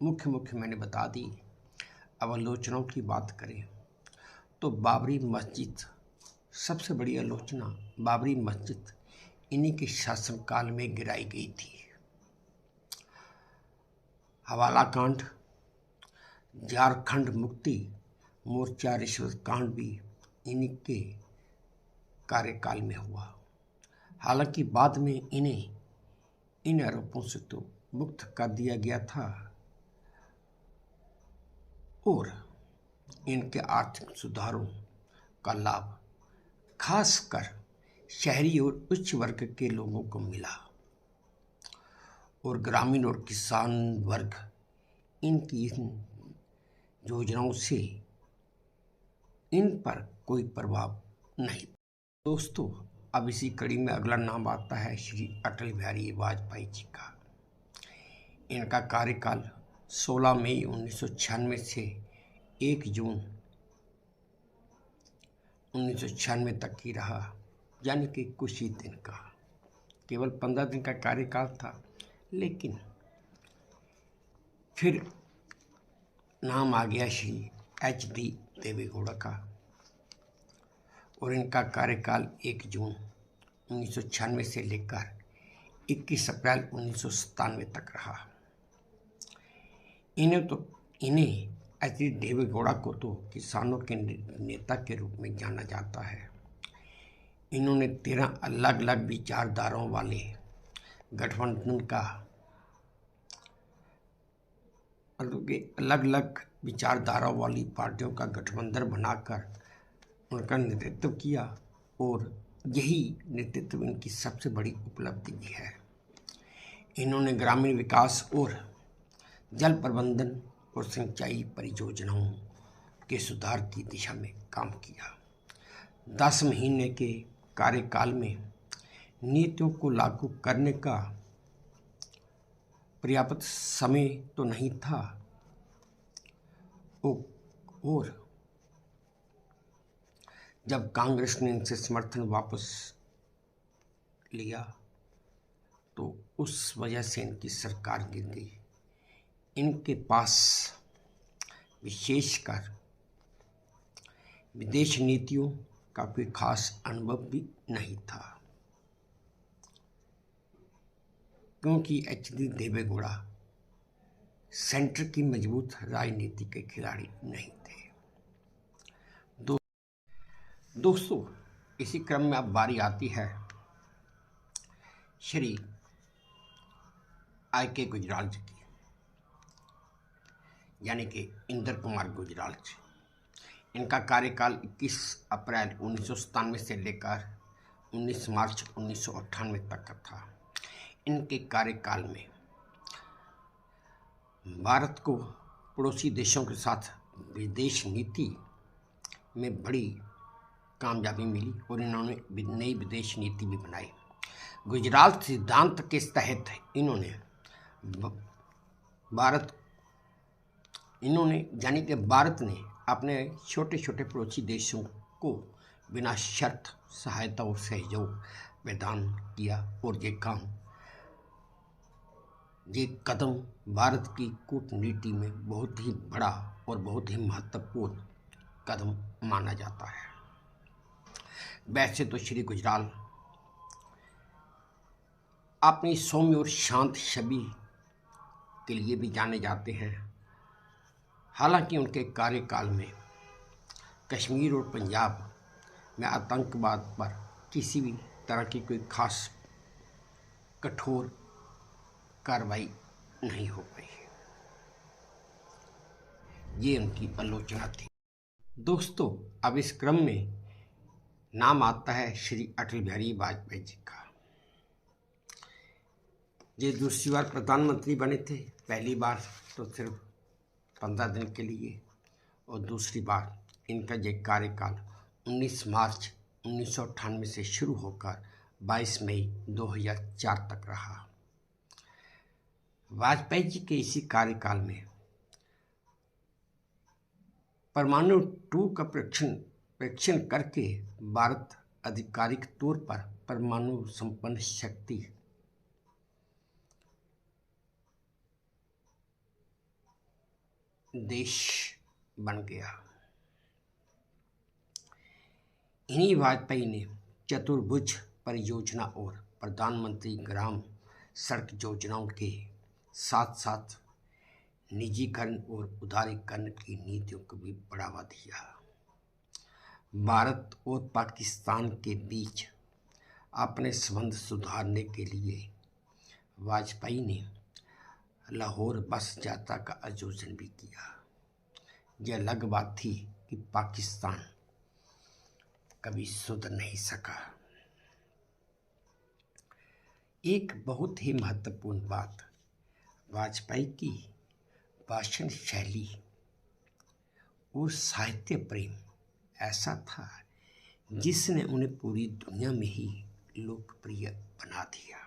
मुख्य मुख्य मैंने बता दी। अब आलोचनाओं की बात करें तो बाबरी मस्जिद, सबसे बड़ी आलोचना बाबरी मस्जिद इन्हीं के शासनकाल में गिराई गई थी। हवाला कांड, झारखंड मुक्ति मोर्चा रिश्वत कांड भी इन्हीं के कार्यकाल में हुआ। हालांकि बाद में इन्हें इन आरोपों से तो मुक्त कर दिया गया था और इनके आर्थिक सुधारों का लाभ खासकर शहरी और उच्च वर्ग के लोगों को मिला और ग्रामीण और किसान वर्ग इनकी इन योजनाओं से इन पर कोई प्रभाव नहीं। दोस्तों, अब इसी कड़ी में अगला नाम आता है श्री अटल बिहारी वाजपेयी जी का। इनका कार्यकाल 16 मई 1996 से 1 जून 1996 तक ही रहा, यानी कि कुछ ही दिन का, केवल 15 दिन का कार्यकाल था। लेकिन फिर नाम आ गया श्री HD देवेगौड़ा का और इनका कार्यकाल 1 जून 1996 से लेकर 21 अप्रैल 1997 तक रहा। इन्हें HD देवेगौड़ा को तो किसानों के नेता के रूप में जाना जाता है। इन्होंने 13 अलग अलग विचारधाराओं वाले गठबंधन का, अलग अलग विचारधारा वाली पार्टियों का गठबंधन बनाकर उनका नेतृत्व किया और यही नेतृत्व इनकी सबसे बड़ी उपलब्धि भी है। इन्होंने ग्रामीण विकास और जल प्रबंधन और सिंचाई परियोजनाओं के सुधार की दिशा में काम किया। 10 महीने के कार्यकाल में नीतियों को लागू करने का पर्याप्त समय तो नहीं था और जब कांग्रेस ने इनसे समर्थन वापस लिया तो उस वजह से इनकी सरकार गिर गई। इनके पास विशेषकर विदेश नीतियों का कोई खास अनुभव भी नहीं था, क्योंकि HD देवेगौड़ा सेंटर की मजबूत राजनीति के खिलाड़ी नहीं थे। दोस्तों, इसी क्रम में अब बारी आती है श्री IK गुजराल जी की, यानी कि इंद्र कुमार गुजराल जी। इनका कार्यकाल 21 अप्रैल 1997 से लेकर 19 मार्च 1998 तक का था। इनके कार्यकाल में भारत को पड़ोसी देशों के साथ विदेश नीति में बड़ी कामयाबी मिली और इन्होंने नई विदेश नीति भी बनाई। गुजराल सिद्धांत के तहत इन्होंने यानी कि भारत ने अपने छोटे छोटे पड़ोसी देशों को बिना शर्त सहायता और सहयोग प्रदान किया और ये कदम भारत की कूटनीति में बहुत ही बड़ा और बहुत ही महत्वपूर्ण कदम माना जाता है। वैसे तो श्री गुजराल अपनी सौम्य और शांत छवि के लिए भी जाने जाते हैं। हालांकि उनके कार्यकाल में कश्मीर और पंजाब में आतंकवाद पर किसी भी तरह की कोई खास कठोर कार्रवाई नहीं हो पाई। ये उनकी आलोचना थी। दोस्तों, अब इस क्रम में नाम आता है श्री अटल बिहारी वाजपेयी जी का। ये दूसरी बार प्रधानमंत्री बने थे। पहली बार तो सिर्फ 15 दिन के लिए और दूसरी बार इनका ये कार्यकाल 19 मार्च 1998 से शुरू होकर 22 मई 2004 तक रहा। वाजपेयी जी के इसी कार्यकाल में परमाणु 2 का परीक्षण करके भारत आधिकारिक तौर पर परमाणु संपन्न शक्ति देश बन गया। इन्हीं वाजपेयी ने चतुर्भुज परियोजना और प्रधानमंत्री ग्राम सड़क योजनाओं के साथ साथ निजीकरण और उदारीकरण की नीतियों को भी बढ़ावा दिया। भारत और पाकिस्तान के बीच अपने संबंध सुधारने के लिए वाजपेयी ने लाहौर बस यात्रा का आयोजन भी किया। यह अलग बात थी कि पाकिस्तान कभी सुधर नहीं सका। एक बहुत ही महत्वपूर्ण बात वाजपेयी की भाषण शैली और साहित्य प्रेम ऐसा था जिसने उन्हें पूरी दुनिया में ही लोकप्रिय बना दिया।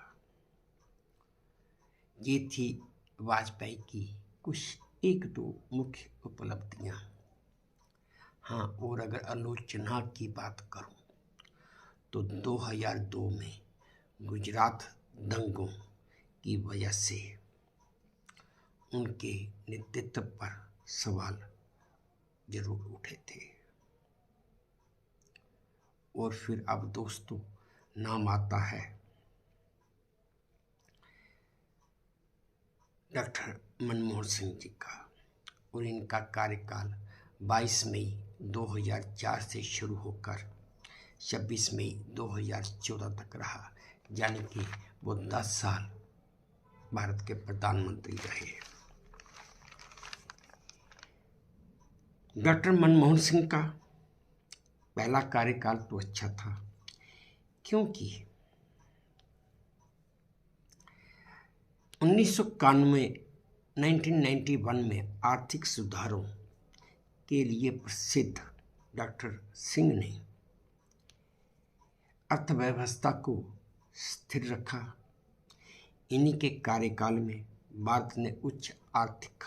ये थी वाजपेयी की कुछ एक दो मुख्य उपलब्धियां। हाँ, और अगर आलोचना की बात करूं तो 2002 में गुजरात दंगों की वजह से उनके नेतृत्व पर सवाल जरूर उठे थे। और फिर अब दोस्तों नाम आता है डॉक्टर मनमोहन सिंह जी का, और इनका कार्यकाल 22 मई 2004 से शुरू होकर 26 मई 2014 तक रहा, यानी कि वो 10 साल भारत के प्रधानमंत्री रहे। डॉक्टर मनमोहन सिंह का पहला कार्यकाल तो अच्छा था, क्योंकि 1991 में आर्थिक सुधारों के लिए प्रसिद्ध डॉक्टर सिंह ने अर्थव्यवस्था को स्थिर रखा। इन्हीं के कार्यकाल में भारत ने उच्च आर्थिक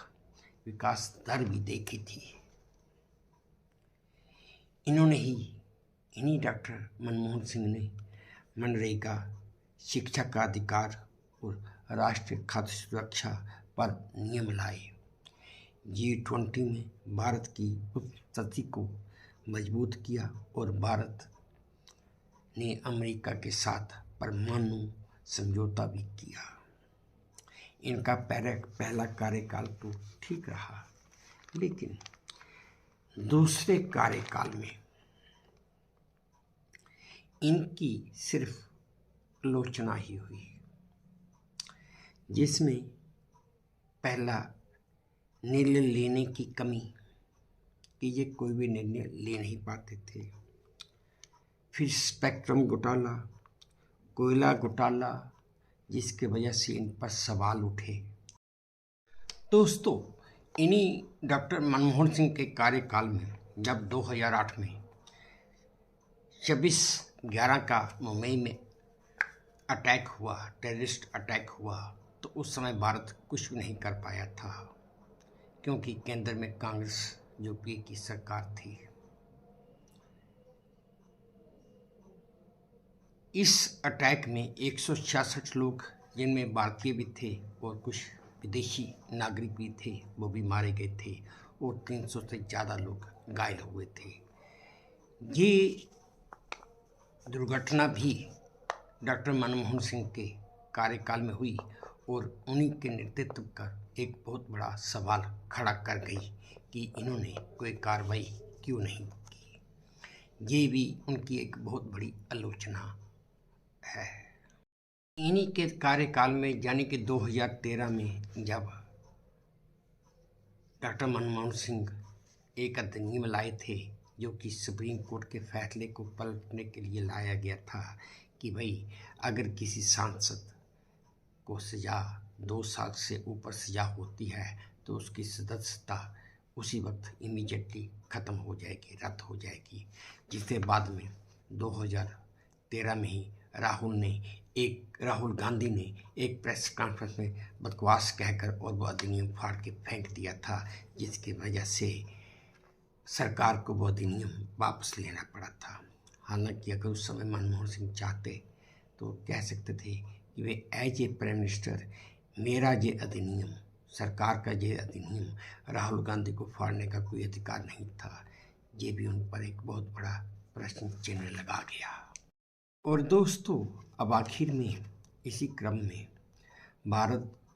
विकास दर भी देखी थी। इन्हीं डॉक्टर मनमोहन सिंह ने मनरेगा, शिक्षा का अधिकार और राष्ट्रीय खाद्य सुरक्षा पर नियम लाए। G20 में भारत की उपस्थिति को मजबूत किया और भारत ने अमेरिका के साथ परमाणु समझौता भी किया। इनका पहला कार्यकाल तो ठीक रहा, लेकिन दूसरे कार्यकाल में इनकी सिर्फ आलोचना ही हुई, जिसमें पहला निर्णय लेने की कमी कि ये कोई भी निर्णय ले नहीं पाते थे। फिर स्पेक्ट्रम घोटाला, कोयला घोटाला, जिसके वजह से इन पर सवाल उठे। दोस्तों, इन्हीं डॉक्टर मनमोहन सिंह के कार्यकाल में जब 2008 में 26/11 का मुंबई में अटैक हुआ, टेररिस्ट अटैक हुआ, तो उस समय भारत कुछ भी नहीं कर पाया था, क्योंकि केंद्र में कांग्रेस यूपीए की सरकार थी। इस अटैक में 166 लोग, जिनमें भारतीय भी थे और कुछ विदेशी नागरिक भी थे, वो भी मारे गए थे और 300 से ज़्यादा लोग घायल हुए थे। ये दुर्घटना भी डॉक्टर मनमोहन सिंह के कार्यकाल में हुई और उन्हीं के नेतृत्व का एक बहुत बड़ा सवाल खड़ा कर गई कि इन्होंने कोई कार्रवाई क्यों नहीं की। ये भी उनकी एक बहुत बड़ी आलोचना है। इन्हीं के कार्यकाल में, यानी कि 2013 में, जब डॉक्टर मनमोहन सिंह एक अधिनियम लाए थे, जो कि सुप्रीम कोर्ट के फैसले को पलटने के लिए लाया गया था कि भाई अगर किसी सांसद को सज़ा 2 साल से ऊपर सज़ा होती है तो उसकी सदस्यता उसी वक्त इमीडिएटली ख़त्म हो जाएगी, रद्द हो जाएगी। जिसके बाद में 2013 में ही राहुल गांधी ने एक प्रेस कॉन्फ्रेंस में बकवास कहकर और वो अधिनियम फाड़ के फेंक दिया था, जिसकी वजह से सरकार को वो अधिनियम वापस लेना पड़ा था। हालांकि अगर उस समय मनमोहन सिंह चाहते तो कह सकते थे कि वे एज ए प्राइम मिनिस्टर मेरा ये अधिनियम सरकार का ये अधिनियम राहुल गांधी को फाड़ने का कोई अधिकार नहीं था, ये भी उन पर एक बहुत बड़ा प्रश्न चिन्ह लगा गया। और दोस्तों, अब आखिर में इसी क्रम में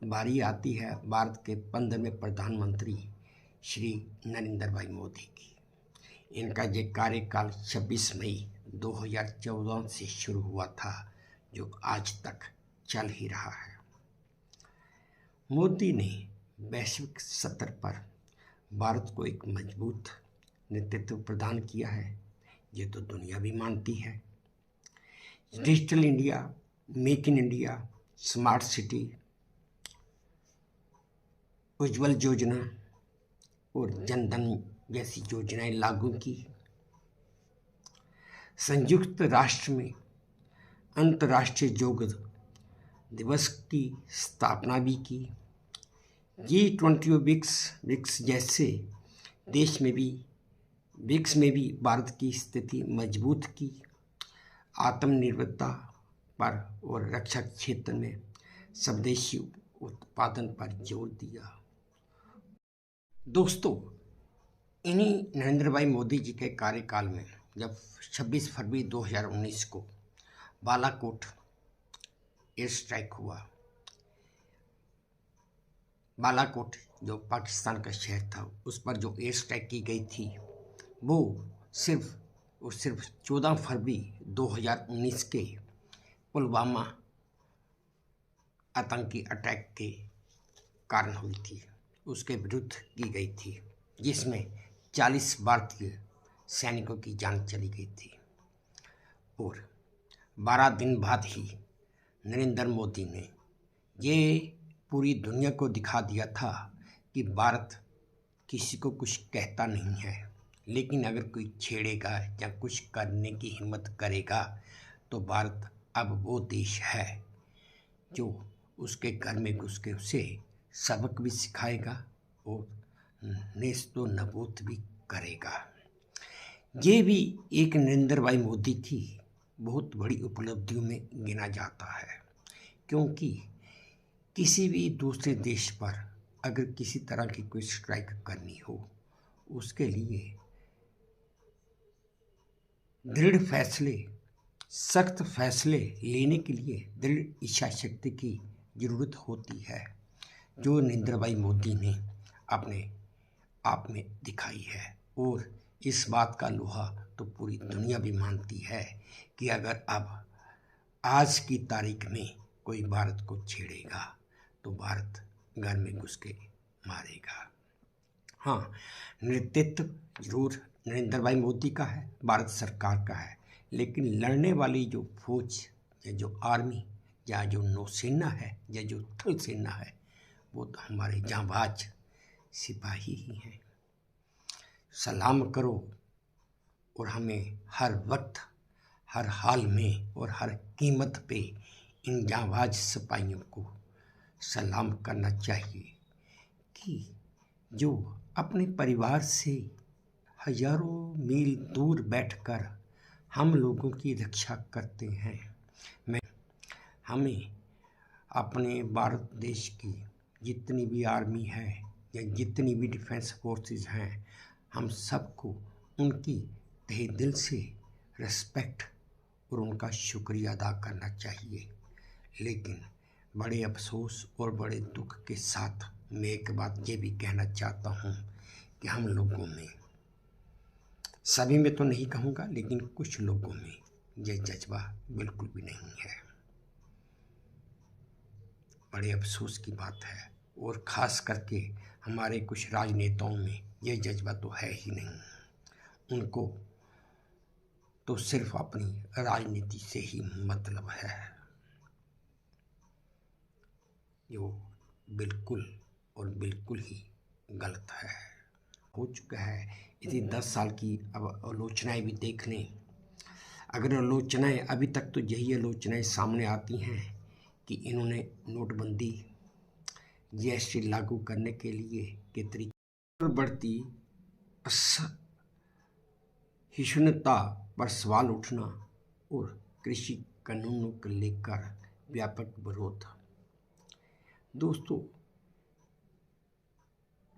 बारी आती है भारत के 15वें प्रधानमंत्री श्री नरेंद्र भाई मोदी की। इनका ये कार्यकाल 26 मई 2014 से शुरू हुआ था, जो आज तक चल ही रहा है। मोदी ने वैश्विक स्तर पर भारत को एक मजबूत नेतृत्व प्रदान किया है, ये तो दुनिया भी मानती है। Digital India, make in India, smart city, Ujjwal Yojana और जनधन जैसी योजनाएं लागू की। संयुक्त राष्ट्र में अंतर्राष्ट्रीय योग दिवस की स्थापना भी की। G20 और ब्रिक्स जैसे देश में भी ब्रिक्स में भी भारत की स्थिति मजबूत की। आत्मनिर्भरता पर और रक्षा क्षेत्र में स्वदेशी उत्पादन पर जोर दिया। दोस्तों, इन्हीं नरेंद्र भाई मोदी जी के कार्यकाल में जब 26 फरवरी 2019 को बालाकोट एयर स्ट्राइक हुआ, बालाकोट जो पाकिस्तान का शहर था, उस पर जो एयर स्ट्राइक की गई थी वो सिर्फ 14 फरवरी 2019 के पुलवामा आतंकी अटैक के कारण हुई थी, उसके विरुद्ध की गई थी, जिसमें 40 भारतीय सैनिकों की जान चली गई थी। और 12 दिन बाद ही नरेंद्र मोदी ने ये पूरी दुनिया को दिखा दिया था कि भारत किसी को कुछ कहता नहीं है, लेकिन अगर कोई छेड़ेगा या कुछ करने की हिम्मत करेगा तो भारत अब वो देश है जो उसके घर में घुस के उसे सबक भी सिखाएगा और नेस्तो नबूद भी करेगा। ये भी एक नरेंद्र भाई मोदी की बहुत बड़ी उपलब्धियों में गिना जाता है, क्योंकि किसी भी दूसरे देश पर अगर किसी तरह की कोई स्ट्राइक करनी हो, उसके लिए दृढ़ फैसले, सख्त फैसले लेने के लिए दृढ़ इच्छा शक्ति की ज़रूरत होती है, जो नरेंद्र भाई मोदी ने अपने आप में दिखाई है। और इस बात का लोहा तो पूरी दुनिया भी मानती है कि अगर अब आज की तारीख में कोई भारत को छेड़ेगा तो भारत घर में घुस के मारेगा। हाँ, नेतृत्व जरूर नरेंद्र भाई मोदी का है, भारत सरकार का है, लेकिन लड़ने वाली जो फौज या जो आर्मी या जो नौसेना है या जो थल सेना है, वो तो हमारे जांबाज सिपाही ही हैं। सलाम करो और हमें हर वक्त, हर हाल में और हर कीमत पे इन जांबाज सिपाहियों को सलाम करना चाहिए कि जो अपने परिवार से हजारों मील दूर बैठकर हम लोगों की रक्षा करते हैं। हमें अपने भारत देश की जितनी भी आर्मी है या जितनी भी डिफेंस फोर्सेस हैं, हम सबको उनकी तहे दिल से रिस्पेक्ट और उनका शुक्रिया अदा करना चाहिए। लेकिन बड़े अफसोस और बड़े दुख के साथ मैं एक बात ये भी कहना चाहता हूँ कि हम लोगों में, सभी में तो नहीं कहूँगा, लेकिन कुछ लोगों में ये जज्बा बिल्कुल भी नहीं है। बड़े अफसोस की बात है, और ख़ास करके हमारे कुछ राजनेताओं में ये जज्बा तो है ही नहीं। उनको तो सिर्फ अपनी राजनीति से ही मतलब है, जो बिल्कुल और बिल्कुल ही गलत है। हो चुका है इसी 10 साल की। अब आलोचनाएं भी देख लें। अगर आलोचनाएं अभी तक तो यही आलोचनाएं सामने आती हैं कि इन्होंने नोटबंदी, GST लागू करने के लिए के तरीके, बढ़ती सहिष्णुता पर सवाल उठना और कृषि कानूनों को लेकर व्यापक विरोध। दोस्तों,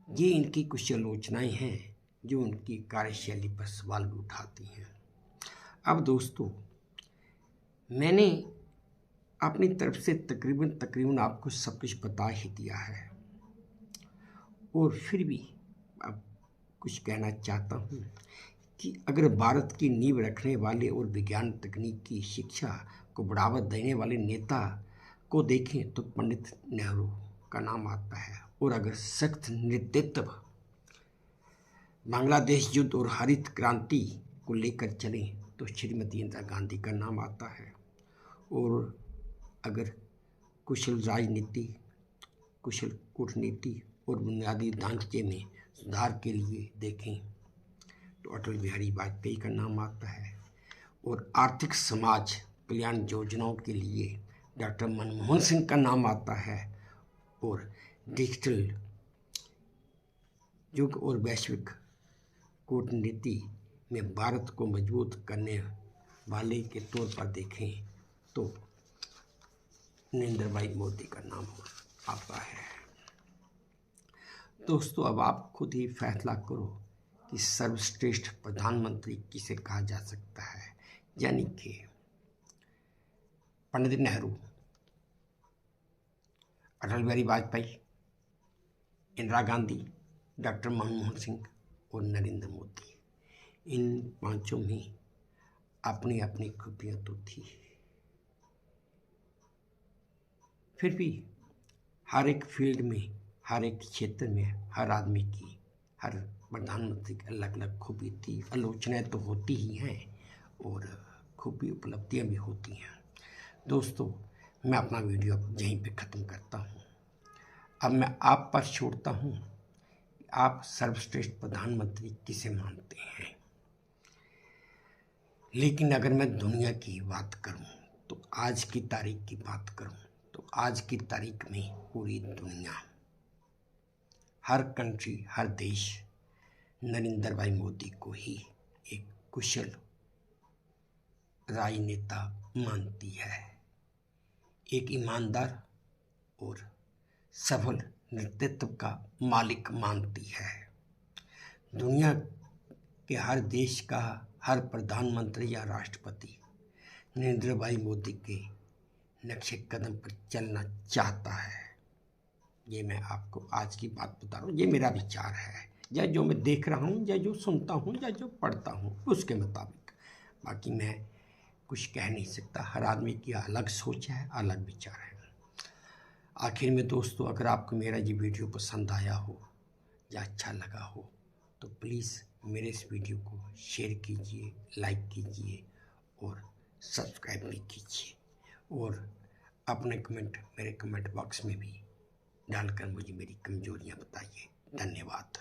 ये इनकी कुछ आलोचनाएं हैं जो उनकी कार्यशैली पर सवाल भी उठाती हैं। अब दोस्तों, मैंने अपनी तरफ से तकरीबन आपको सब कुछ बता ही दिया है, और फिर भी अब कुछ कहना चाहता हूँ कि अगर भारत की नींव रखने वाले और विज्ञान तकनीक की शिक्षा को बढ़ावा देने वाले नेता को देखें तो पंडित नेहरू का नाम आता है, और अगर सख्त नेतृत्व बांग्लादेश युद्ध और हरित क्रांति को लेकर चलें तो श्रीमती इंदिरा गांधी का नाम आता है, और अगर कुशल राजनीति, कुशल कूटनीति और बुनियादी ढांचे में सुधार के लिए देखें तो अटल बिहारी वाजपेयी का नाम आता है, और आर्थिक समाज कल्याण योजनाओं के लिए डॉक्टर मनमोहन सिंह का नाम आता है, और डिजिटल युग और वैश्विक कूटनीति में भारत को मजबूत करने वाले के तौर पर देखें तो नरेंद्र भाई मोदी का नाम आता है। दोस्तों, अब आप खुद ही फैसला करो कि सर्वश्रेष्ठ प्रधानमंत्री किसे कहा जा सकता है, यानी कि पंडित नेहरू, अटल बिहारी वाजपेयी, इंदिरा गांधी, डॉक्टर मनमोहन सिंह और नरेंद्र मोदी। इन पांचों में अपनी अपनी खूबियाँ तो थी, फिर भी हर एक फील्ड में, हर एक क्षेत्र में हर आदमी की, हर प्रधानमंत्री की अलग अलग खूबी थी। आलोचनाएं तो होती ही हैं और खूबी उपलब्धियां भी होती हैं। दोस्तों, मैं अपना वीडियो यहीं पे ख़त्म करता हूँ। अब मैं आप पर छोड़ता हूँ, आप सर्वश्रेष्ठ प्रधानमंत्री किसे मानते हैं। लेकिन अगर मैं दुनिया की बात करूं तो आज की तारीख की बात करूं तो आज की तारीख में पूरी दुनिया, हर कंट्री, हर देश नरेंद्र भाई मोदी को ही एक कुशल राजनेता मानती है, एक ईमानदार और सफल नेतृत्व का मालिक मानती है। दुनिया के हर देश का हर प्रधानमंत्री या राष्ट्रपति नरेंद्र भाई मोदी के नक्शे कदम पर चलना चाहता है। ये मैं आपको आज की बात बता रहा हूँ, ये मेरा विचार है, या जो मैं देख रहा हूँ, या जो सुनता हूँ, या जो पढ़ता हूँ उसके मुताबिक। बाकी मैं कुछ कह नहीं सकता, हर आदमी की अलग सोच है, अलग विचार है। आखिर में दोस्तों, अगर आपको मेरा ये वीडियो पसंद आया हो या अच्छा लगा हो तो प्लीज़ मेरे इस वीडियो को शेयर कीजिए, लाइक कीजिए और सब्सक्राइब भी कीजिए, और अपने कमेंट मेरे कमेंट बॉक्स में भी डालकर मुझे मेरी कमजोरियां बताइए। धन्यवाद।